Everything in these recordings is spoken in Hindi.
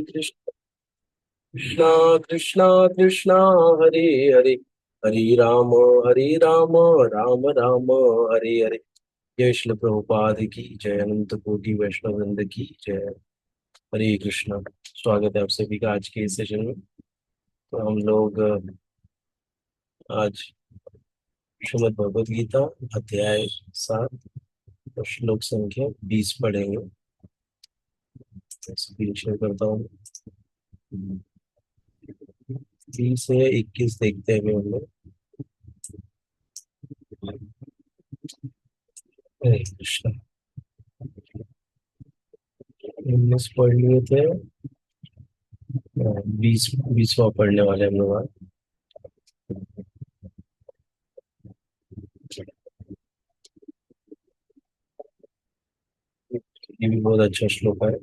कृष्ण कृष्णा कृष्णा कृष्णा हरे हरे, हरे राम राम राम हरे हरे। जय श्री प्रभुपाद की जय, अनंत कोटि वैष्णव वृंद की जय। हरे कृष्णा। स्वागत है आप सभी का आज के इस सेशन में। तो हम लोग आज श्रीमद् भगवद गीता अध्याय 7 और श्लोक संख्या 20 पढ़ेंगे। स्क्रीन शेयर करता हूँ। 20 से 21 देखते हैं हम लोग। हरे कृष्णा। 19 पढ़ लिए थे, 20वां पढ़ने वाले हम लोग आज। ये भी बहुत अच्छा श्लोक है।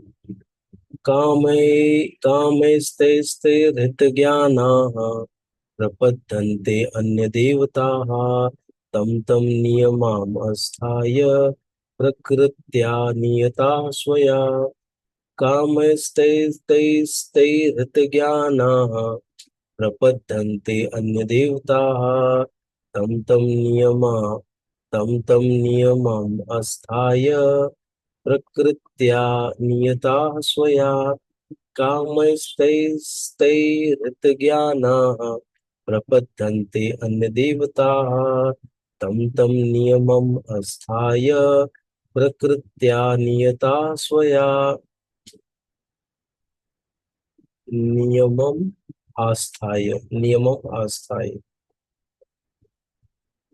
कामैस्तैस्तैर्हृतज्ञानाः प्रपद्यन्ते अन्यदेवताः तं तं नियमाम् आस्थाय प्रकृत्या नियता स्वया। कामैस्तैस्तैर्हृतज्ञानाः प्रपद्यन्ते अन्यदेवताः तं तं नियमम् आस्थाय प्रकृत्या नियताः स्वया। कामैस्तैस्तैर्हृतज्ञानाः प्रपद्यन्ते अन्यदेवताः तं नियमम् आस्थाय प्रकृत्या नियता स्वया। नियमम् आस्थाय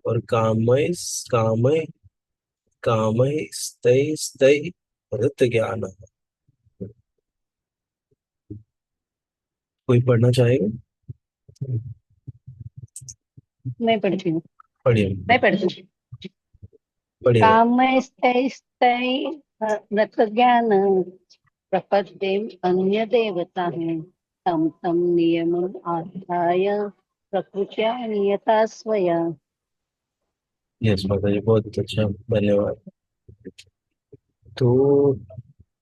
और कामै कामैस्तैस्तैर्हृतज्ञानः। कोई पढ़ना चाहेगा? मैं पढ़ती हूँ। पढ़िए। मैं पढ़ती हूँ। पढ़िए। कामैस्तैस्तै रतज्ञान प्रपद्ये अन्य देवता है तम तम नियमम आस्थाय प्रकृत्या नियता स्वया। यस माता जी, बहुत अच्छा, धन्यवाद। तो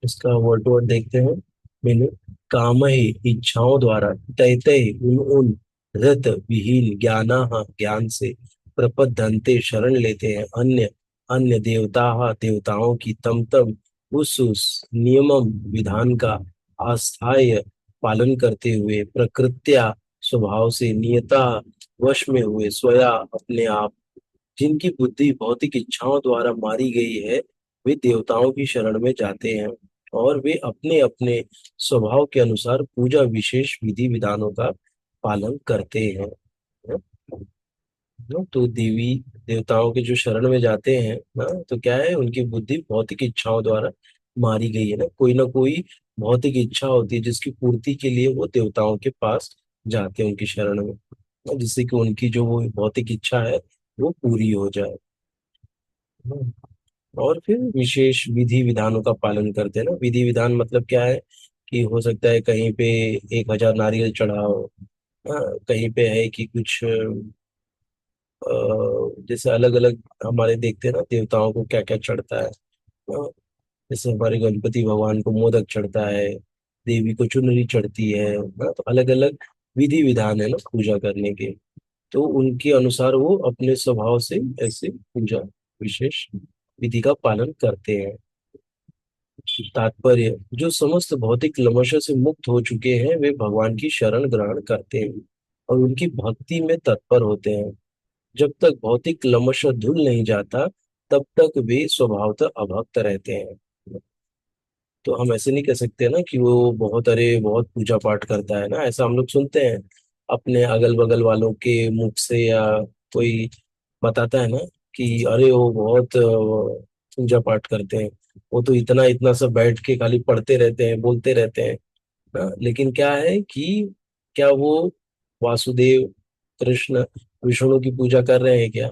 इसका वर्ड टू वर्ड देखते हैं। मीनिंग, काम ही इच्छाओं द्वारा, तय तय उन रत विहीन ज्ञाना ज्ञान से, प्रपद्यन्ते शरण लेते हैं अन्य अन्य देवताओं की, तम तम उस नियमम विधान का, आस्थाय पालन करते हुए, प्रकृत्या स्वभाव से, नियता वश में हुए, स्वया अपने आप। जिनकी बुद्धि भौतिक इच्छाओं द्वारा मारी गई है, वे देवताओं की शरण में जाते हैं और वे अपने अपने स्वभाव के अनुसार पूजा विशेष विधि विधानों का पालन करते हैं। तो देवी देवताओं के जो शरण में जाते हैं ना, तो क्या है, उनकी बुद्धि भौतिक इच्छाओं द्वारा मारी गई है ना कोई भौतिक इच्छा होती है जिसकी पूर्ति के लिए वो देवताओं के पास जाते हैं, उनकी शरण में, जिससे कि उनकी जो वो भौतिक इच्छा है वो पूरी हो जाए। और फिर विशेष विधि विधानों का पालन करते हैं ना। विधि विधान मतलब क्या है कि हो सकता है कहीं पे 1000 नारियल चढ़ाओ। कहीं पे है कि कुछ जैसे अलग अलग हमारे देखते हैं ना, देवताओं को क्या क्या चढ़ता है। जैसे हमारे गणपति भगवान को मोदक चढ़ता है, देवी को चुनरी चढ़ती है ना। तो अलग अलग विधि विधान है ना पूजा करने के। तो उनके अनुसार वो अपने स्वभाव से ऐसे पूजा विशेष विधि का पालन करते हैं। तात्पर्य, जो समस्त भौतिक लमशों से मुक्त हो चुके हैं वे भगवान की शरण ग्रहण करते हैं और उनकी भक्ति में तत्पर होते हैं। जब तक भौतिक लमश धुल नहीं जाता, तब तक वे स्वभावतः अभक्त रहते हैं। तो हम ऐसे नहीं कह सकते ना कि वो बहुत, अरे बहुत पूजा पाठ करता है ना, ऐसा हम लोग सुनते हैं अपने अगल बगल वालों के मुख से, या कोई बताता है ना कि अरे वो बहुत पूजा पाठ करते हैं, वो तो इतना इतना सब बैठ के खाली पढ़ते रहते हैं, बोलते रहते हैं ना। लेकिन क्या है कि क्या वो वासुदेव कृष्ण विष्णु की पूजा कर रहे हैं क्या?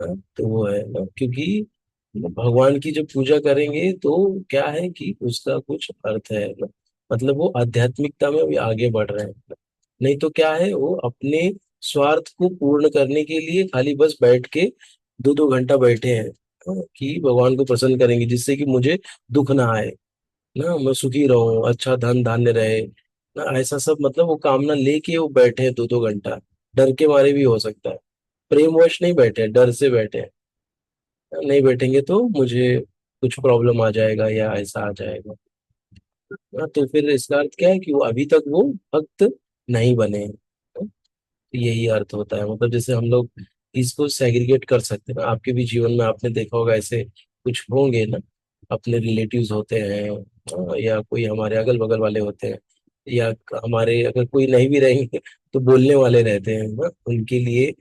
तो वो है ना, क्योंकि भगवान की जब पूजा करेंगे तो क्या है कि उसका कुछ अर्थ है ना। मतलब वो आध्यात्मिकता में भी आगे बढ़ रहे हैं। नहीं तो क्या है, वो अपने स्वार्थ को पूर्ण करने के लिए खाली बस बैठ के 2-2 घंटा बैठे हैं, कि भगवान को प्रसन्न करेंगे जिससे कि मुझे दुख ना आए। ना मैं सुखी रहूं, अच्छा धन धान्य रहे ना, ऐसा सब मतलब वो कामना लेके वो बैठे हैं 2-2 घंटा। डर के मारे भी हो सकता है, प्रेमवश नहीं बैठे हैं, डर से बैठे हैं। नहीं बैठेंगे तो मुझे कुछ प्रॉब्लम आ जाएगा या ऐसा आ जाएगा। हाँ, तो फिर इसका अर्थ क्या है कि वो अभी तक वो भक्त नहीं बने हैं। तो यही अर्थ होता है, मतलब जैसे हम लोग इसको सेग्रीगेट कर सकते हैं ना, आपके भी जीवन में आपने देखा होगा ऐसे कुछ होंगे ना, अपने रिलेटिव्स होते हैं, या कोई हमारे अगल बगल वाले होते हैं, या हमारे अगर कोई नहीं भी रहेंगे तो बोलने वाले रहते हैं ना उनके लिए,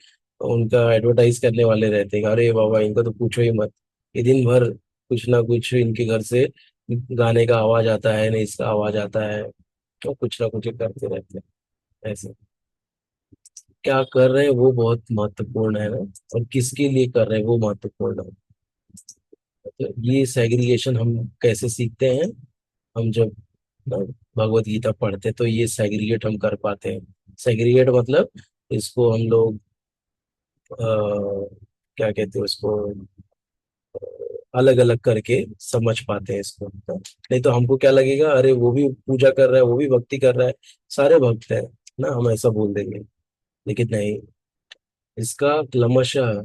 उनका एडवर्टाइज करने वाले रहते हैं, अरे बाबा इनका तो पूछो ही मत, ये दिन भर कुछ ना कुछ इनके घर से गाने का आवाज आता है, नहीं इसका आवाज आता है, तो कुछ ना कुछ करते रहते हैं ऐसे। क्या कर रहे हैं वो बहुत महत्वपूर्ण है ना, और किसके लिए कर रहे हैं वो महत्वपूर्ण है। तो ये सेग्रीगेशन हम कैसे सीखते हैं, हम जब ना भगवत गीता पढ़ते हैं तो ये सेग्रीगेट हम कर पाते हैं। सेग्रीगेट मतलब इसको हम लोग क्या कहते हैं उसको, अलग अलग करके समझ पाते हैं इसको। नहीं तो हमको क्या लगेगा, अरे वो भी पूजा कर रहा है, वो भी भक्ति कर रहा है, सारे भक्त हैं ना, हम ऐसा बोल देंगे। लेकिन नहीं, इसका क्रमशः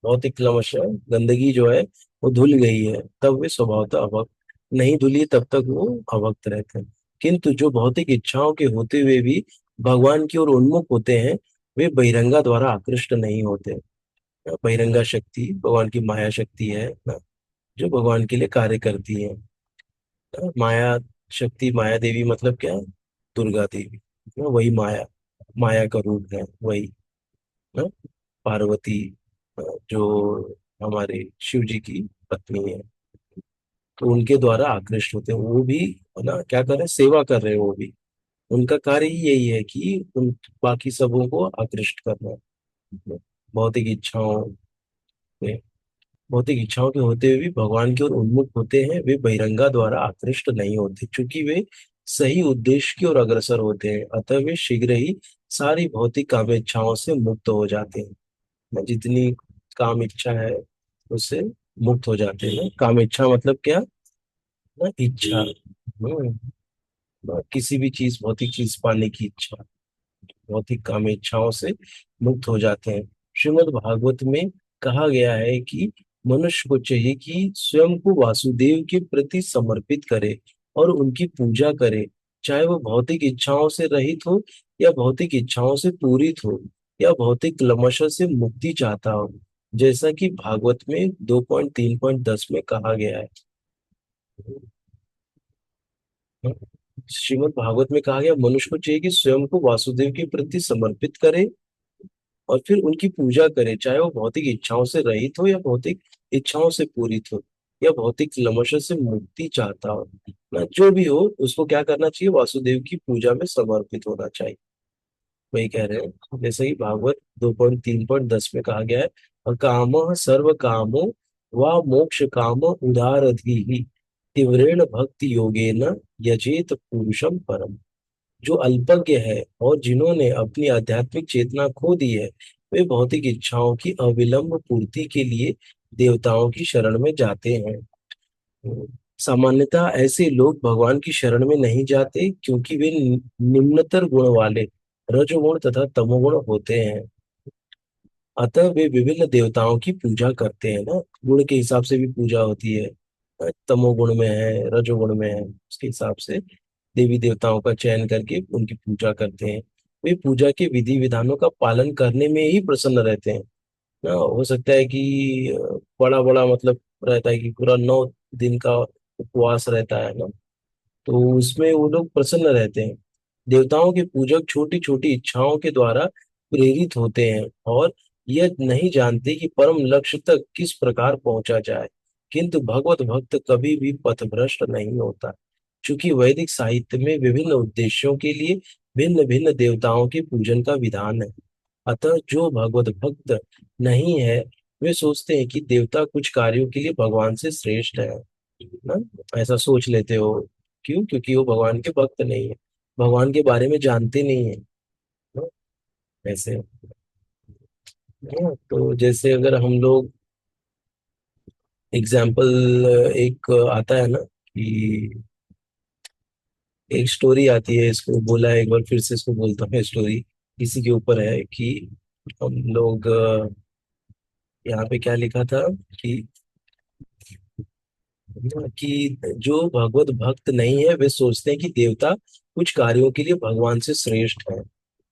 भौतिक क्रमशः गंदगी जो है वो धुल गई है, तब वे स्वभावतः अभक्त, नहीं धुली तब तक वो अभक्त रहते हैं। किंतु जो भौतिक इच्छाओं के होते हुए भी भगवान की ओर उन्मुख होते हैं, वे बहिरंगा द्वारा आकृष्ट नहीं होते। बहिरंगा शक्ति भगवान की माया शक्ति है ना, जो भगवान के लिए कार्य करती है। माया शक्ति, माया देवी मतलब क्या है, दुर्गा देवी ना, वही माया, माया का रूप है वही ना, पार्वती, जो हमारे शिव जी की पत्नी है। तो उनके द्वारा आकृष्ट होते हैं वो भी, है ना, क्या कर रहे हैं, सेवा कर रहे हैं वो भी। उनका कार्य ही यही है कि उन बाकी सबों को आकृष्ट करना है। भौतिक इच्छाओं में, भौतिक इच्छाओं के होते हुए भी भगवान की ओर उन्मुख होते हैं, वे बहिरंगा द्वारा आकृष्ट नहीं होते, क्योंकि वे सही उद्देश्य की ओर अग्रसर होते हैं, अतः वे शीघ्र ही सारी भौतिक काम इच्छाओं से मुक्त हो जाते हैं। जितनी काम इच्छा है उससे मुक्त हो जाते हैं। काम इच्छा मतलब क्या ना, इच्छा, किसी भी चीज, भौतिक चीज पाने की इच्छा, भौतिक काम इच्छाओं से मुक्त हो जाते हैं। श्रीमद् भागवत में कहा गया है कि मनुष्य को चाहिए कि स्वयं को वासुदेव के प्रति समर्पित करे और उनकी पूजा करे, चाहे वो भौतिक इच्छाओं से रहित हो या भौतिक इच्छाओं से पूरित हो, या भौतिक लमशा से मुक्ति चाहता हो, जैसा कि भागवत में 2.3.10 में कहा गया है। श्रीमद् भागवत में कहा गया मनुष्य को चाहिए कि स्वयं को वासुदेव के प्रति समर्पित करे और फिर उनकी पूजा करे, चाहे वो भौतिक इच्छाओं से रहित हो या भौतिक इच्छाओं से पूरित हो, या भौतिक लमशा से मुक्ति चाहता हो ना, जो भी हो उसको क्या करना चाहिए, वासुदेव की पूजा में समर्पित होना चाहिए। वही कह रहे हैं जैसे कि भागवत 2.3.10 में कहा गया है, और काम सर्व कामो व मोक्ष काम उदारधि तीव्रेण भक्ति योगेन यजेत पुरुषम परम। जो अल्पज्ञ है और जिन्होंने अपनी आध्यात्मिक चेतना खो दी है, वे भौतिक इच्छाओं की अविलंब पूर्ति के लिए देवताओं की शरण में जाते हैं। सामान्यतः ऐसे लोग भगवान की शरण में नहीं जाते, क्योंकि वे निम्नतर गुण वाले रजोगुण तथा तमोगुण होते हैं। अतः वे विभिन्न देवताओं की पूजा करते हैं ना, गुण के हिसाब से भी पूजा होती है। तमोगुण में है, रजोगुण में है, उसके हिसाब से देवी देवताओं का चयन करके उनकी पूजा करते हैं। वे पूजा के विधि विधानों का पालन करने में ही प्रसन्न रहते हैं ना। हो सकता है कि बड़ा बड़ा मतलब रहता है कि पूरा 9 दिन का उपवास रहता है ना, तो उसमें वो लोग प्रसन्न रहते हैं। देवताओं के पूजक छोटी छोटी इच्छाओं के द्वारा प्रेरित होते हैं और यह नहीं जानते कि परम लक्ष्य तक किस प्रकार पहुंचा जाए। किंतु भगवत भक्त कभी भी पथभ्रष्ट नहीं होता, क्योंकि वैदिक साहित्य में विभिन्न उद्देश्यों के लिए भिन्न भिन्न देवताओं के पूजन का विधान है। अतः जो भगवत भक्त नहीं है, वे सोचते हैं कि देवता कुछ कार्यों के लिए भगवान से श्रेष्ठ है ना, ऐसा सोच लेते हो। क्यों? क्योंकि वो भगवान के भक्त नहीं है, भगवान के बारे में जानते नहीं है ना, ऐसे ना। तो जैसे अगर हम लोग एग्जाम्पल एक आता है ना, कि एक स्टोरी आती है, इसको बोला है एक बार फिर से, इसको बोलता हूँ। स्टोरी इसी के ऊपर है कि हम लोग यहाँ पे क्या लिखा था कि जो भगवत भक्त नहीं है वे सोचते हैं कि देवता कुछ कार्यों के लिए भगवान से श्रेष्ठ है।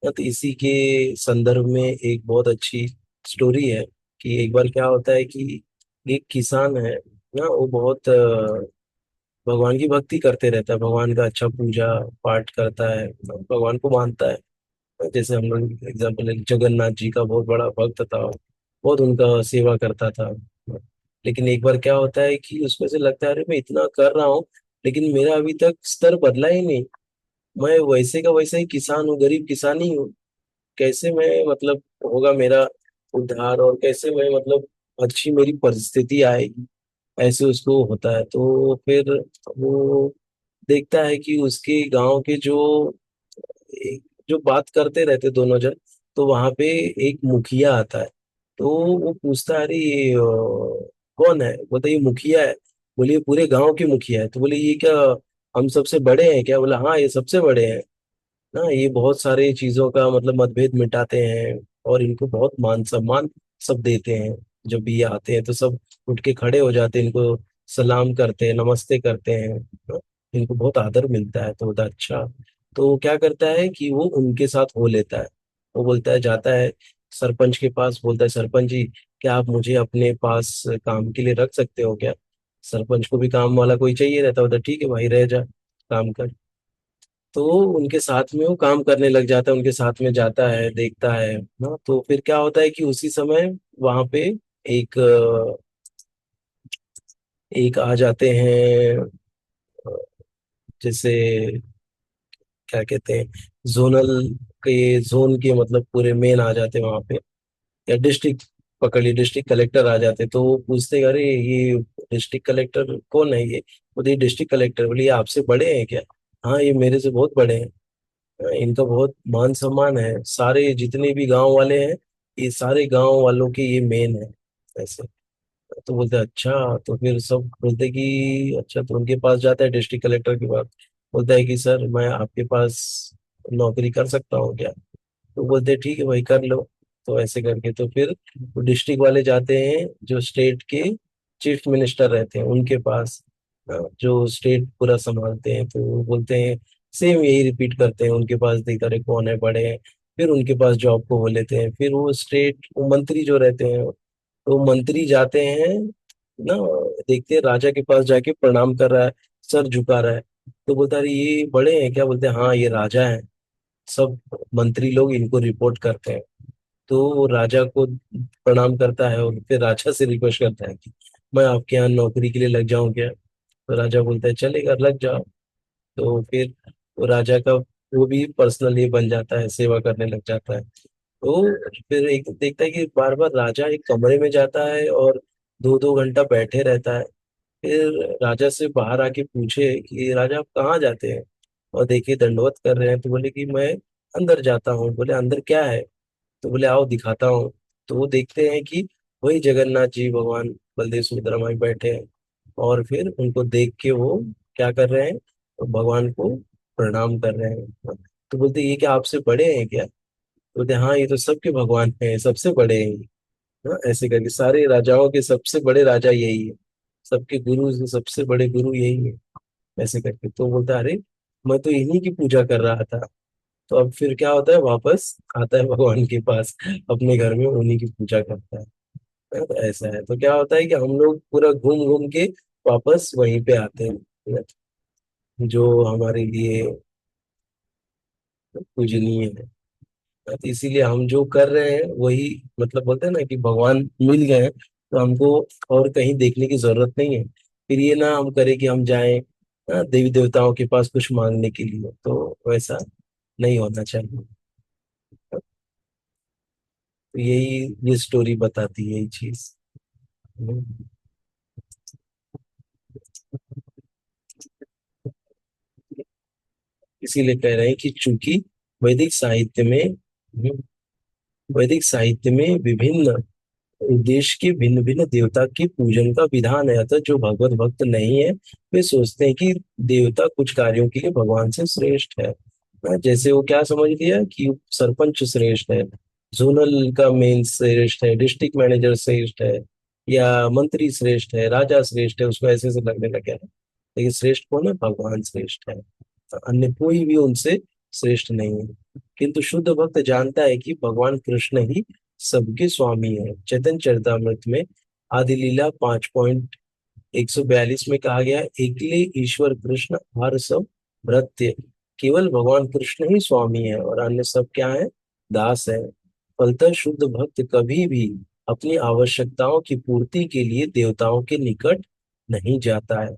तो इसी के संदर्भ में एक बहुत अच्छी स्टोरी है कि एक बार क्या होता है कि एक किसान है ना, वो बहुत भगवान की भक्ति करते रहता है, भगवान का अच्छा पूजा पाठ करता है, भगवान को मानता है। जैसे हम लोग एग्जाम्पल, जगन्नाथ जी का बहुत बड़ा भक्त था, बहुत उनका सेवा करता था। लेकिन एक बार क्या होता है कि उसमें से लगता है अरे मैं इतना कर रहा हूँ लेकिन मेरा अभी तक स्तर बदला ही नहीं। मैं वैसे का वैसा ही किसान हूँ, गरीब किसान ही हूँ। कैसे मैं मतलब होगा मेरा उद्धार, और कैसे मैं मतलब अच्छी मेरी परिस्थिति आएगी, ऐसे उसको होता है। तो फिर वो देखता है कि उसके गांव के जो जो बात करते रहते दोनों जन, तो वहां पे एक मुखिया आता है। तो वो पूछता है अरे ये कौन है, बोलता ये मुखिया है। बोले "ये पूरे गांव के मुखिया है"। तो बोले ये क्या हम सबसे बड़े हैं क्या? बोला हाँ ये सबसे बड़े हैं ना, ये बहुत सारे चीजों का मतलब मतभेद मिटाते हैं और इनको बहुत मान सम्मान सब देते हैं। जब भी ये आते हैं तो सब उठ के खड़े हो जाते हैं, इनको सलाम करते हैं, नमस्ते करते हैं ना, इनको बहुत आदर मिलता है। तो बोलता है, अच्छा। तो वो क्या करता है कि वो उनके साथ हो लेता है। वो बोलता है, जाता है सरपंच के पास, बोलता है सरपंच जी क्या आप मुझे अपने पास काम के लिए रख सकते हो क्या? सरपंच को भी काम वाला कोई चाहिए रहता होता, ठीक है भाई रह जा, काम कर। तो उनके साथ में वो काम करने लग जाता है, उनके साथ में जाता है, देखता है ना। तो फिर क्या होता है कि उसी समय वहां पे एक एक आ जाते हैं, अ, जैसे क्या कहते हैं, जोनल के जोन के मतलब पूरे मेन आ जाते हैं वहां पे, या डिस्ट्रिक्ट पकड़िए डिस्ट्रिक्ट कलेक्टर आ जाते हैं। तो वो पूछते हैं अरे ये डिस्ट्रिक्ट कलेक्टर कौन है ये? बोले ये डिस्ट्रिक्ट कलेक्टर। बोले ये आपसे बड़े हैं क्या? हाँ ये मेरे से बहुत बड़े हैं, इनका बहुत मान सम्मान है, सारे जितने भी गांव वाले हैं ये सारे गांव वालों के ये मेन है ऐसे। तो बोलते हैं, अच्छा। तो फिर सब बोलते हैं कि अच्छा, तो उनके पास जाता है डिस्ट्रिक्ट कलेक्टर के पास, बोलता है कि सर मैं आपके पास नौकरी कर सकता हूँ क्या? तो बोलते हैं ठीक है भाई कर लो। तो ऐसे करके तो फिर वो डिस्ट्रिक्ट वाले जाते हैं जो स्टेट के चीफ मिनिस्टर रहते हैं उनके पास, जो स्टेट पूरा संभालते हैं। तो वो बोलते हैं, सेम यही रिपीट करते हैं, उनके पास देखा रहे कौन है बड़े हैं। फिर उनके पास जॉब को वो लेते हैं। फिर वो स्टेट वो मंत्री जो रहते हैं, तो मंत्री जाते हैं ना, देखते हैं राजा के पास जाके प्रणाम कर रहा है, सर झुका रहा है। तो बोलता है ये बड़े हैं क्या? बोलते हैं हाँ ये राजा है। सब मंत्री लोग इनको रिपोर्ट करते हैं। तो वो राजा को प्रणाम करता है और फिर राजा से रिक्वेस्ट करता है कि मैं आपके यहाँ नौकरी के लिए लग जाऊं क्या? तो राजा बोलता है चलेगा लग जाओ। तो फिर वो राजा का वो भी पर्सनल ये बन जाता है, सेवा करने लग जाता है। तो फिर एक देखता है कि बार बार राजा एक कमरे में जाता है और 2-2 घंटा बैठे रहता है। फिर राजा से बाहर आके पूछे कि राजा आप कहाँ जाते हैं? और देखिए दंडवत कर रहे हैं। तो बोले कि मैं अंदर जाता हूँ। बोले अंदर क्या है? तो बोले आओ दिखाता हूँ। तो वो देखते हैं कि वही जगन्नाथ जी भगवान बलदेव सुभद्रा माई बैठे हैं। और फिर उनको देख के वो क्या कर रहे हैं, तो भगवान को प्रणाम कर रहे हैं। तो बोलते ये क्या आपसे बड़े हैं क्या? तो बोलते हाँ ये तो सबके भगवान हैं, सबसे बड़े हैं ये। हाँ, ऐसे करके सारे राजाओं के सबसे बड़े राजा यही है, सबके गुरु से सबसे बड़े गुरु यही है, ऐसे करके। तो बोलता है अरे मैं तो इन्हीं की पूजा कर रहा था। तो अब फिर क्या होता है, वापस आता है भगवान के पास, अपने घर में उन्हीं की पूजा करता है। तो ऐसा है। तो क्या होता है कि हम लोग पूरा घूम घूम के वापस वहीं पे आते हैं जो हमारे लिए पूजनीय है। तो इसीलिए हम जो कर रहे हैं वही मतलब बोलते हैं ना कि भगवान मिल गए हैं, तो हमको और कहीं देखने की जरूरत नहीं है। फिर ये ना हम करें कि हम जाएं देवी देवताओं के पास कुछ मांगने के लिए, तो वैसा नहीं होना चाहिए। तो यही ये स्टोरी बताती है, यही चीज। हम्म। इसीलिए कह रहे हैं कि चूंकि वैदिक साहित्य में वैदिक साहित्य में विभिन्न देश के भिन्न भिन्न देवता के पूजन का विधान है, अतः जो भगवत भक्त नहीं है वे सोचते हैं कि देवता कुछ कार्यों के लिए भगवान से श्रेष्ठ है। जैसे वो क्या समझ लिया कि सरपंच श्रेष्ठ है, जोनल का मेन श्रेष्ठ है, डिस्ट्रिक्ट मैनेजर श्रेष्ठ है, या मंत्री श्रेष्ठ है, राजा श्रेष्ठ है, उसको ऐसे ऐसे लगने लगे है। लेकिन श्रेष्ठ कौन है? भगवान श्रेष्ठ है, अन्य कोई भी उनसे श्रेष्ठ नहीं है। किंतु शुद्ध भक्त जानता है कि भगवान कृष्ण ही सबके स्वामी है। चैतन्य चरितामृत में आदि लीला 5.142 में कहा गया है, एकले ईश्वर कृष्ण हर सब भृत्य। केवल भगवान कृष्ण ही स्वामी है और अन्य सब क्या है? दास है। फलतः शुद्ध भक्त कभी भी अपनी आवश्यकताओं की पूर्ति के लिए देवताओं के निकट नहीं जाता है।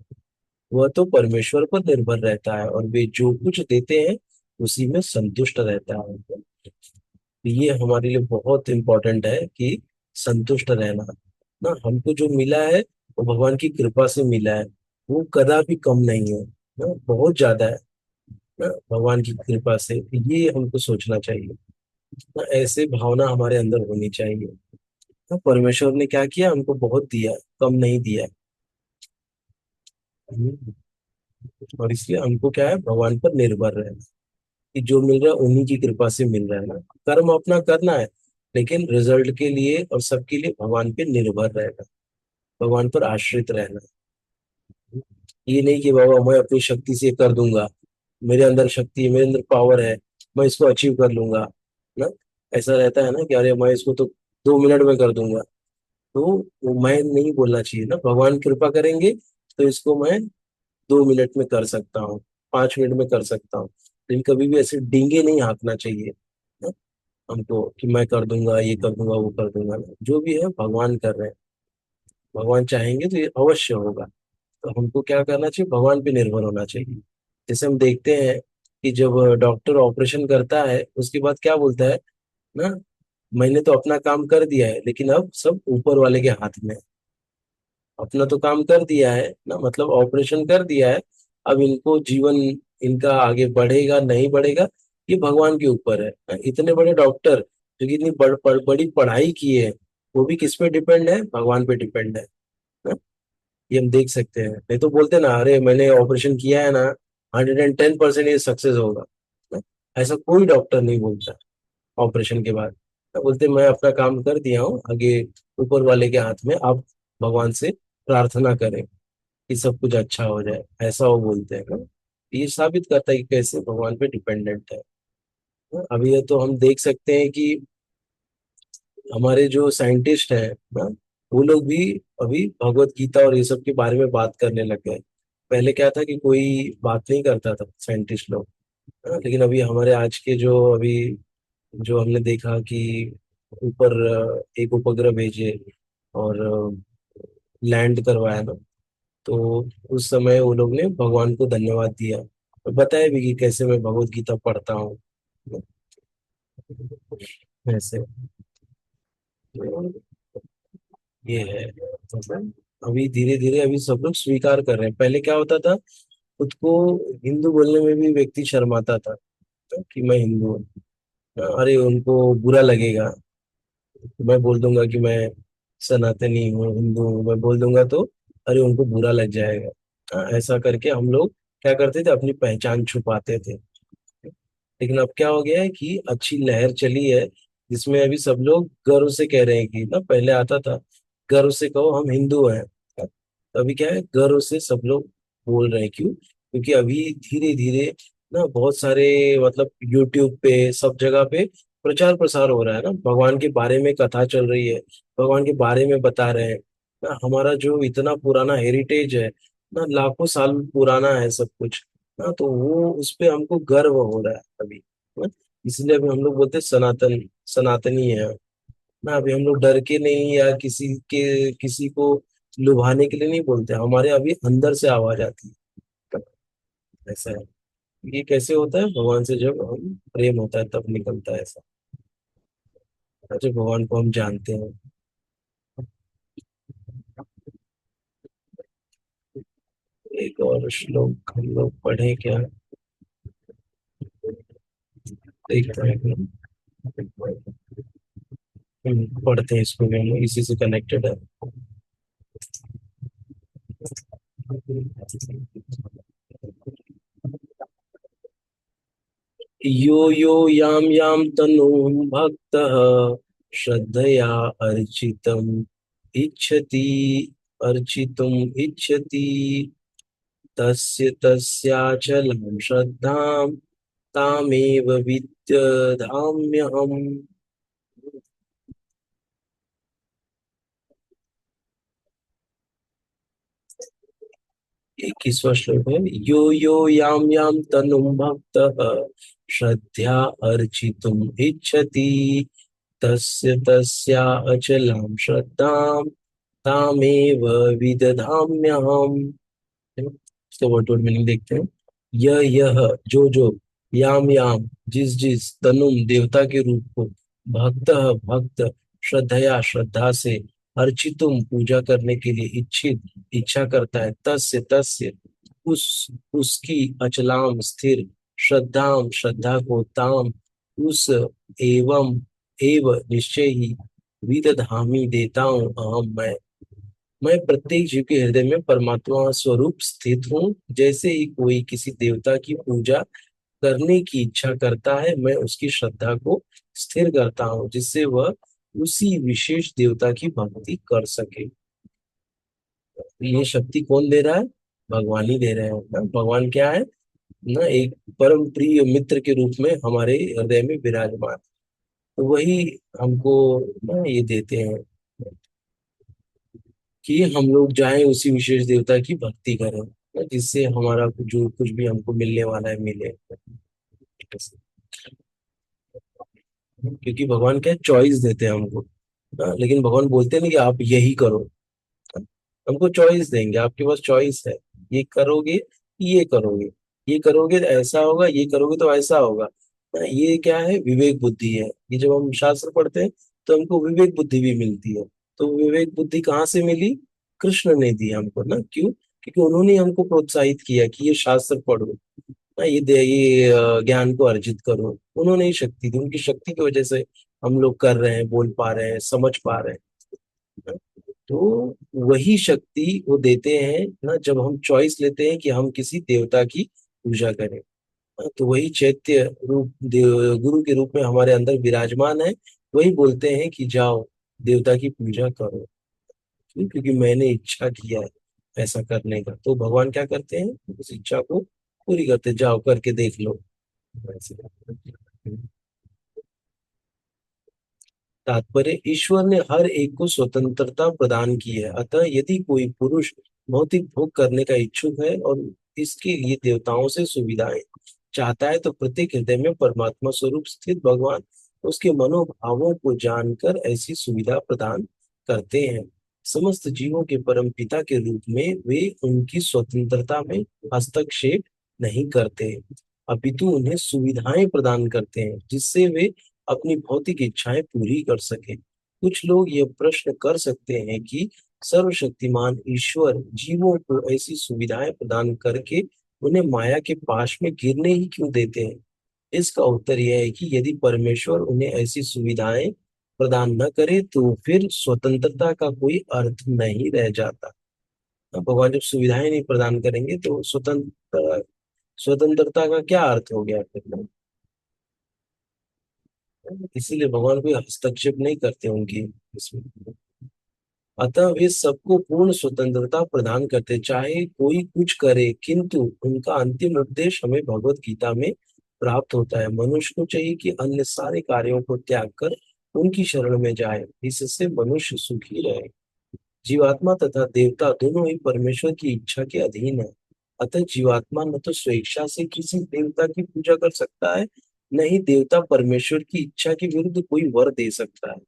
वह तो परमेश्वर पर निर्भर रहता है और वे जो कुछ देते हैं उसी में संतुष्ट रहता है। ये हमारे लिए बहुत इंपॉर्टेंट है कि संतुष्ट रहना। ना, हमको जो मिला है वो भगवान की कृपा से मिला है, वो कदापि कम नहीं है, ना बहुत ज्यादा है, ना भगवान की कृपा से। ये हमको सोचना चाहिए, ना ऐसे भावना हमारे अंदर होनी चाहिए। ना परमेश्वर ने क्या किया, हमको बहुत दिया है, कम नहीं दिया है। और इसलिए हमको क्या है, भगवान पर निर्भर रहना कि जो मिल रहा है उन्हीं की कृपा से मिल रहा है। ना कर्म अपना करना है, लेकिन रिजल्ट के लिए और सबके लिए भगवान पे निर्भर रहना, भगवान पर आश्रित रहना। ये नहीं कि बाबा मैं अपनी शक्ति से कर दूंगा, मेरे अंदर शक्ति है, मेरे अंदर पावर है, मैं इसको अचीव कर लूंगा। ना, ऐसा रहता है ना कि अरे मैं इसको तो 2 मिनट में कर दूंगा। तो वो मैं नहीं बोलना चाहिए ना, भगवान कृपा करेंगे तो इसको मैं 2 मिनट में कर सकता हूँ, 5 मिनट में कर सकता हूँ। लेकिन कभी भी ऐसे डींगे नहीं हाँकना चाहिए ना हमको कि मैं कर दूंगा, ये कर दूंगा, वो कर दूंगा। ना, जो भी है भगवान कर रहे हैं, भगवान चाहेंगे तो ये अवश्य होगा। तो हमको क्या करना चाहिए, भगवान पे निर्भर होना चाहिए। जैसे हम देखते हैं कि जब डॉक्टर ऑपरेशन करता है उसके बाद क्या बोलता है ना, मैंने तो अपना काम कर दिया है लेकिन अब सब ऊपर वाले के हाथ में है। अपना तो काम कर दिया है ना, मतलब ऑपरेशन कर दिया है, अब इनको जीवन इनका आगे बढ़ेगा नहीं बढ़ेगा ये भगवान के ऊपर है। ना, इतने बड़े डॉक्टर जो कि इतनी बड़ी पढ़ाई की है, वो भी किस पे डिपेंड है? भगवान पे डिपेंड है ना। ये हम देख सकते हैं। नहीं तो बोलते ना, अरे मैंने ऑपरेशन किया है ना, 110% ये सक्सेस होगा ना? ऐसा कोई डॉक्टर नहीं बोलता ऑपरेशन के बाद। तो बोलते मैं अपना काम कर दिया हूँ, आगे ऊपर वाले के हाथ में, आप भगवान से प्रार्थना करें कि सब कुछ अच्छा हो जाए, ऐसा वो बोलते हैं ना। ये साबित करता है कि कैसे भगवान पे डिपेंडेंट है। अभी ये तो हम देख सकते हैं कि हमारे जो साइंटिस्ट हैं ना, वो लोग भी अभी भगवत गीता और ये सब के बारे में बात करने लग गए। पहले क्या था कि कोई बात नहीं करता था साइंटिस्ट लोग, हाँ, लेकिन अभी हमारे आज के जो अभी जो हमने देखा कि ऊपर एक उपग्रह भेजे और लैंड करवाया ना, तो उस समय वो लोग ने भगवान को धन्यवाद दिया और बताया भी कि कैसे मैं भगवत गीता पढ़ता हूँ ऐसे। तो ये है, मतलब अभी धीरे धीरे अभी सब लोग स्वीकार कर रहे हैं। पहले क्या होता था, खुद को हिंदू बोलने में भी व्यक्ति शर्माता था कि मैं हिंदू हूँ, अरे उनको बुरा लगेगा। मैं बोल दूंगा कि मैं सनातनी हूँ, हिंदू हूँ, मैं बोल दूंगा तो अरे उनको बुरा लग जाएगा। ऐसा करके हम लोग क्या करते थे, अपनी पहचान छुपाते थे। लेकिन अब क्या हो गया है कि अच्छी लहर चली है जिसमें अभी सब लोग गर्व से कह रहे हैं कि ना, पहले आता था गर्व से कहो हम हिंदू हैं, तो अभी क्या है, गर्व से सब लोग बोल रहे हैं। क्यों? क्योंकि अभी धीरे धीरे ना बहुत सारे, मतलब यूट्यूब पे सब जगह पे प्रचार प्रसार हो रहा है ना, भगवान के बारे में कथा चल रही है, भगवान के बारे में बता रहे हैं ना। हमारा जो इतना पुराना हेरिटेज है ना, लाखों साल पुराना है सब कुछ ना, तो वो उस पे हमको गर्व हो रहा है अभी ना। इसलिए अभी हम लोग बोलते हैं सनातन, सनातनी है ना। अभी हम लोग डर के नहीं या किसी को लुभाने के लिए नहीं बोलते, हमारे अभी अंदर से आवाज आती है। ऐसा है। ये कैसे होता है? भगवान से जब हम प्रेम होता है तब निकलता है ऐसा, जब भगवान को हम जानते हैं। एक और श्लोक हम लोग पढ़े क्या, देखते हैं। पढ़ते हैं स्कूल में, हम लोग इसी से कनेक्टेड है। यो यो याम याम तनु भक्तः श्रद्धया अर्चितम् इच्छति अर्चितुम् इच्छति तस्य तस्याचलं श्रद्धां तामेव विद्यधाम्यहम्। 21वां श्लोक है। यो यो याम याम तनुं भक्तः श्रद्धया अर्चितुम् इच्छति तस्य तस्या अचलां श्रद्धां तामेव विदधाम्यहम्। इसका वर्ड वर्ड मीनिंग देखते हैं। यह जो जो, याम याम जिस जिस, तनुम देवता के रूप को, भक्त भक्त, श्रद्धया श्रद्धा से, अर्चितुम पूजा करने के लिए इच्छित इच्छा करता है, तस्य तस्य उस उसकी, अचलाम स्थिर, श्रद्धाम श्रद्धा को, ताम उस, एवं एव निश्चय ही, विदधामी देता हूँ अहम मैं प्रत्येक जीव के हृदय में परमात्मा स्वरूप स्थित हूँ। जैसे ही कोई किसी देवता की पूजा करने की इच्छा करता है, मैं उसकी श्रद्धा को स्थिर करता हूँ, जिससे वह उसी विशेष देवता की भक्ति कर सके। ये शक्ति कौन दे रहा है? भगवान ही दे रहे हैं ना। भगवान क्या है ना, एक परम प्रिय मित्र के रूप में हमारे हृदय में विराजमान। तो वही हमको ना ये देते हैं कि हम लोग जाएं उसी विशेष देवता की भक्ति करें, जिससे हमारा जो कुछ भी हमको मिलने वाला है मिले। क्योंकि भगवान क्या चॉइस देते हैं हमको। लेकिन भगवान बोलते नहीं कि आप यही करो। हमको चॉइस देंगे, आपके पास चॉइस है, ये करोगे, ये करोगे, ये करोगे तो ऐसा होगा, ये करोगे तो ऐसा होगा। ये क्या है? विवेक बुद्धि है। ये जब हम शास्त्र पढ़ते हैं तो हमको विवेक बुद्धि भी मिलती है। तो विवेक बुद्धि कहाँ से मिली? कृष्ण ने दी हमको ना। क्यों? क्योंकि उन्होंने हमको प्रोत्साहित किया कि ये शास्त्र पढ़ो, ये ज्ञान को अर्जित करो। उन्होंने ही शक्ति दी, उनकी शक्ति की वजह से हम लोग कर रहे हैं, बोल पा रहे हैं, समझ पा रहे हैं। तो वही शक्ति वो देते हैं ना, जब हम चॉइस लेते हैं कि हम किसी देवता की पूजा करें। तो वही चैत्य रूप गुरु के रूप में हमारे अंदर विराजमान है। वही बोलते हैं कि जाओ देवता की पूजा करो। क्यों? क्योंकि मैंने इच्छा किया है ऐसा करने का। तो भगवान क्या करते हैं? उस इच्छा को पूरी करते, जाओ करके देख लो। ऐसे। तात्पर्य, ईश्वर ने हर एक को स्वतंत्रता प्रदान की है। अतः यदि कोई पुरुष भौतिक भोग करने का इच्छुक है और इसके लिए देवताओं से सुविधाएं चाहता है, तो प्रत्येक हृदय में परमात्मा स्वरूप स्थित भगवान उसके मनोभावों को जानकर ऐसी सुविधा प्रदान करते हैं। समस्त जीवों के परम पिता के रूप में वे उनकी स्वतंत्रता में हस्तक्षेप नहीं करते, अपितु उन्हें सुविधाएं प्रदान करते हैं जिससे वे अपनी भौतिक इच्छाएं पूरी कर सके। कुछ लोग यह प्रश्न कर सकते हैं कि सर्वशक्तिमान ईश्वर जीवों को ऐसी सुविधाएं प्रदान करके उन्हें माया के पाश में गिरने ही क्यों देते हैं? इसका उत्तर यह है कि यदि परमेश्वर उन्हें ऐसी सुविधाएं प्रदान न करे तो फिर स्वतंत्रता का कोई अर्थ नहीं रह जाता। भगवान जब सुविधाएं नहीं प्रदान करेंगे तो स्वतंत्रता का क्या अर्थ हो गया फिर? इसीलिए भगवान कोई हस्तक्षेप नहीं करते उनकी इसमें। अतः वे सबको पूर्ण स्वतंत्रता प्रदान करते, चाहे कोई कुछ करे, किंतु उनका अंतिम उपदेश हमें भगवत गीता में प्राप्त होता है। मनुष्य को चाहिए कि अन्य सारे कार्यों को त्याग कर उनकी शरण में जाए, इससे मनुष्य सुखी रहे। जीवात्मा तथा देवता दोनों ही परमेश्वर की इच्छा के अधीन है। अतः जीवात्मा न तो स्वेच्छा से किसी देवता की पूजा कर सकता है, न ही देवता परमेश्वर की इच्छा के विरुद्ध कोई वर दे सकता है।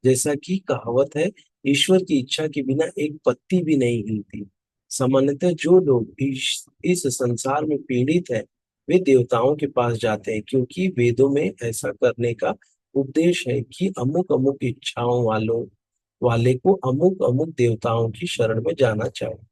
जैसा कि कहावत है, ईश्वर की इच्छा के बिना एक पत्ती भी नहीं हिलती। सामान्यतः जो लोग इस संसार में पीड़ित है, वे देवताओं के पास जाते हैं, क्योंकि वेदों में ऐसा करने का उपदेश है कि अमुक अमुक इच्छाओं वाले को अमुक अमुक देवताओं की शरण में जाना चाहिए।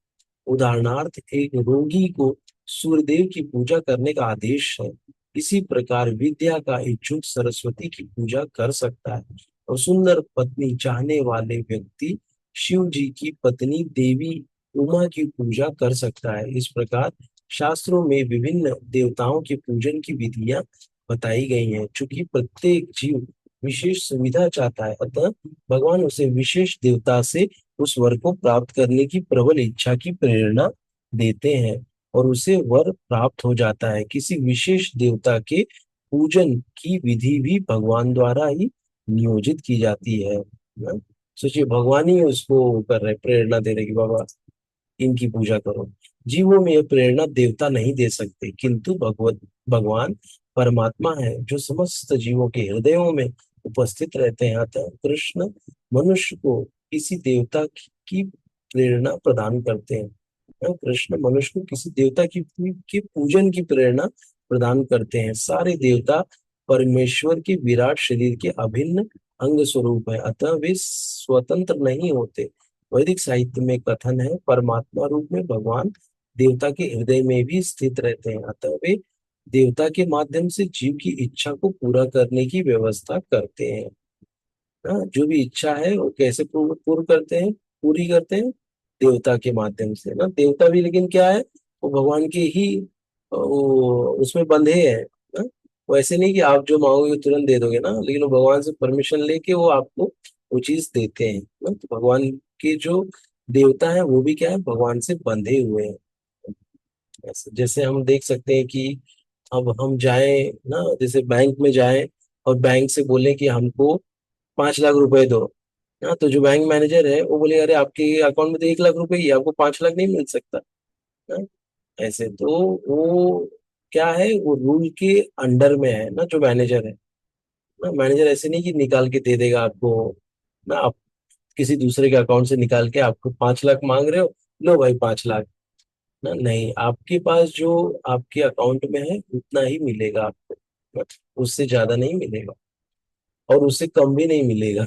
उदाहरणार्थ, एक रोगी को सूर्यदेव की पूजा करने का आदेश है। इसी प्रकार विद्या का इच्छुक सरस्वती की पूजा कर सकता है और सुंदर पत्नी चाहने वाले व्यक्ति शिव जी की पत्नी देवी उमा की पूजा कर सकता है। इस प्रकार शास्त्रों में विभिन्न देवताओं के पूजन की विधियां बताई गई हैं। चूंकि प्रत्येक जीव विशेष सुविधा चाहता है, अतः भगवान उसे विशेष देवता से उस वर को प्राप्त करने की प्रबल इच्छा की प्रेरणा देते हैं, और उसे वर प्राप्त हो जाता है। किसी विशेष देवता के पूजन की विधि भी भगवान द्वारा ही नियोजित की जाती है ना। सोचिए, भगवान ही उसको कर रहे, प्रेरणा दे रहे कि बाबा इनकी पूजा करो। जीवों में यह प्रेरणा देवता नहीं दे सकते, किंतु भगवान परमात्मा है जो समस्त जीवों के हृदयों में उपस्थित रहते हैं। अतः कृष्ण मनुष्य को किसी देवता की प्रेरणा प्रदान करते हैं। कृष्ण मनुष्य को किसी देवता की पूजन की प्रेरणा प्रदान करते हैं। सारे देवता परमेश्वर के विराट शरीर के अभिन्न अंग स्वरूप है, अतः वे स्वतंत्र नहीं होते। वैदिक साहित्य में कथन है, परमात्मा रूप में भगवान देवता के हृदय में भी स्थित रहते हैं, अतः वे देवता के माध्यम से जीव की इच्छा को पूरा करने की व्यवस्था करते हैं। जो भी इच्छा है वो कैसे पूर्ण करते हैं, पूरी करते हैं? देवता के माध्यम से ना। देवता भी लेकिन क्या है, वो भगवान के ही उसमें बंधे हैं ना। वो ऐसे नहीं कि आप जो मांगोगे तुरंत दे दोगे ना, लेकिन वो भगवान से परमिशन लेके वो आपको वो चीज देते हैं ना। तो भगवान के जो देवता है वो भी क्या है, भगवान से बंधे हुए हैं। जैसे हम देख सकते हैं कि अब हम जाएं ना, जैसे बैंक में जाएं और बैंक से बोले कि हमको 5 लाख रुपए दो। हाँ, तो जो बैंक मैनेजर है वो बोले अरे आपके अकाउंट में तो 1 लाख रुपए ही है, आपको 5 लाख नहीं मिल सकता। हाँ, ऐसे तो वो क्या है, वो रूल के अंडर में है ना जो मैनेजर है ना। मैनेजर ऐसे नहीं कि निकाल के दे देगा आपको ना। आप किसी दूसरे के अकाउंट से निकाल के आपको 5 लाख मांग रहे हो, लो भाई 5 लाख ना, नहीं, आपके पास जो आपके अकाउंट में है उतना ही मिलेगा आपको ना, उससे ज्यादा नहीं मिलेगा और उससे कम भी नहीं मिलेगा।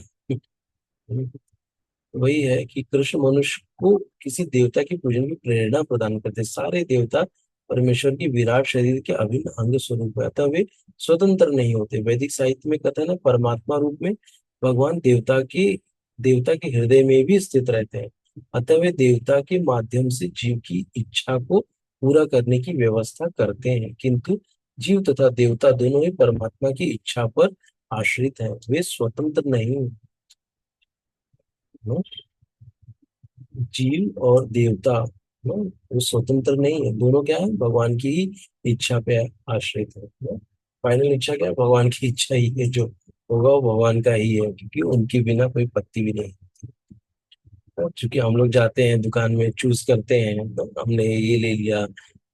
वही है कि कृष्ण मनुष्य को किसी देवता की पूजन की प्रेरणा प्रदान करते हैं। सारे देवता परमेश्वर की विराट शरीर के अभिन्न अंग स्वरूप है, अतः वे स्वतंत्र नहीं होते। वैदिक साहित्य में कथन है, परमात्मा रूप में भगवान देवता के हृदय में भी स्थित रहते हैं, अतः वे देवता के माध्यम से जीव की इच्छा को पूरा करने की व्यवस्था करते हैं। किंतु जीव तथा देवता दोनों ही परमात्मा की इच्छा पर आश्रित हैं, वे स्वतंत्र नहीं। जीव और देवता वो स्वतंत्र नहीं है, दोनों क्या है, भगवान की ही इच्छा पे आश्रित है। फाइनल इच्छा क्या है, भगवान की इच्छा ही है, जो होगा वो भगवान का ही है, क्योंकि उनके बिना कोई पत्ती भी नहीं। क्योंकि हम लोग जाते हैं दुकान में, चूज करते हैं, तो हमने ये ले लिया,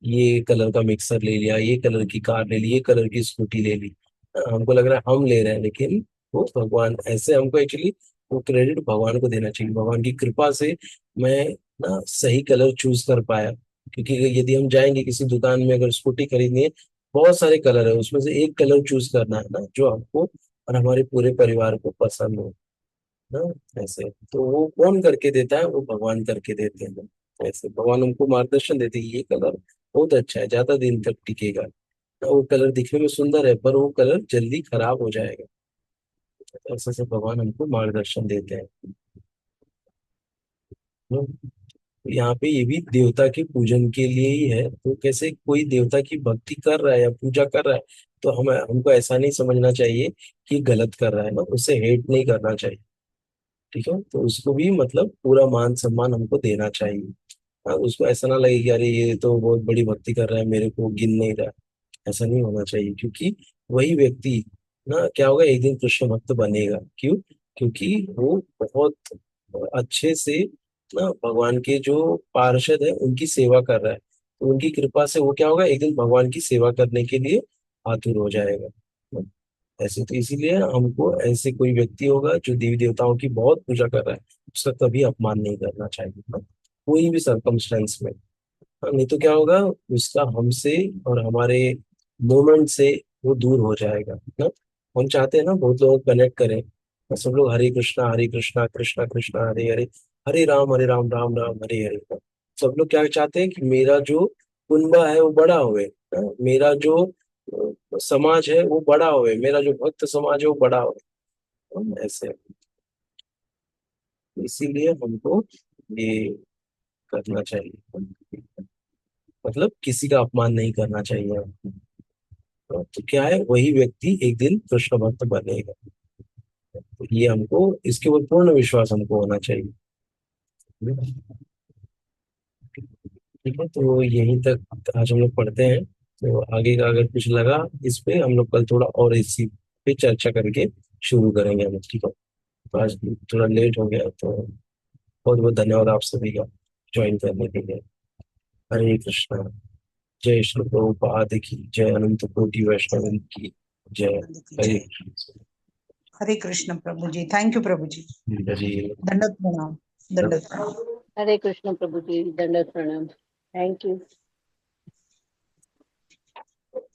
ये कलर का मिक्सर ले लिया, ये कलर की कार ले ली, ये कलर की स्कूटी ले ली। हमको लग रहा है हम ले रहे हैं, लेकिन वो भगवान ऐसे हमको एक्चुअली वो क्रेडिट भगवान को देना चाहिए। भगवान की कृपा से मैं ना सही कलर चूज कर पाया। क्योंकि यदि हम जाएंगे किसी दुकान में, अगर स्कूटी खरीदनी है, बहुत सारे कलर है, उसमें से एक कलर चूज करना है ना जो हमको और हमारे पूरे परिवार को पसंद हो ना। ऐसे तो वो कौन करके देता है, वो भगवान करके देते हैं। ऐसे भगवान हमको मार्गदर्शन देते हैं, ये कलर बहुत अच्छा है, ज्यादा दिन तक टिकेगा ना। वो कलर दिखने में सुंदर है पर वो कलर जल्दी खराब हो जाएगा। तो ऐसे से भगवान हमको मार्गदर्शन देते हैं ना। तो यहाँ पे ये भी देवता के पूजन के लिए ही है। तो कैसे कोई देवता की भक्ति कर रहा है या पूजा कर रहा है, तो हम हमको ऐसा नहीं समझना चाहिए कि गलत कर रहा है ना, उसे हेट नहीं करना चाहिए। ठीक है, तो उसको भी मतलब पूरा मान सम्मान हमको देना चाहिए। हाँ, उसको ऐसा ना लगे कि अरे ये तो बहुत बड़ी भक्ति कर रहा है, मेरे को गिन नहीं रहा है। ऐसा नहीं होना चाहिए, क्योंकि वही व्यक्ति ना क्या होगा, एक दिन कृष्ण भक्त बनेगा। क्यों? क्योंकि वो बहुत अच्छे से ना भगवान के जो पार्षद है उनकी सेवा कर रहा है, तो उनकी कृपा से वो क्या होगा, एक दिन भगवान की सेवा करने के लिए आतुर हो जाएगा। ऐसे तो इसीलिए हमको ऐसे कोई व्यक्ति होगा जो देवी देवताओं की बहुत पूजा कर रहा है, उसका कभी अपमान नहीं करना चाहिए ना, कोई भी सरकमस्टेंस में। हाँ, नहीं तो क्या होगा, उसका हमसे और हमारे मोमेंट से वो दूर हो जाएगा ना। हम चाहते हैं ना बहुत लोग कनेक्ट करें, और सब लोग हरे कृष्णा कृष्णा कृष्णा हरे हरे, हरे राम राम राम हरे हरे। सब लोग क्या चाहते हैं कि मेरा जो कुनबा है वो बड़ा होए ना? मेरा जो समाज है वो बड़ा होए, मेरा जो भक्त समाज है वो बड़ा होए। हम ऐसे, इसीलिए हमको ये करना चाहिए, मतलब किसी का अपमान नहीं करना चाहिए। तो क्या है, वही व्यक्ति एक दिन कृष्ण भक्त बनेगा। तो ये हमको, इसके ऊपर पूर्ण विश्वास हमको होना चाहिए। ठीक है, तो यहीं तक आज हम लोग पढ़ते हैं। तो आगे का अगर कुछ लगा इस पे, हम लोग कल थोड़ा और इसी पे चर्चा करके शुरू करेंगे हम, ठीक है। तो आज थोड़ा लेट हो गया, तो बहुत बहुत धन्यवाद आप सभी का ज्वाइन करने के लिए। हरे कृष्णा। जय श्री प्रभुपाद की जय, अनंत कोटि वैष्णव की जय। हरे कृष्ण। हरे कृष्ण प्रभु जी, थैंक यू प्रभु जी, हरि दंडवत प्रणाम, दंडवत प्रणाम। हरे कृष्ण प्रभु जी, दंडवत प्रणाम। Thank you.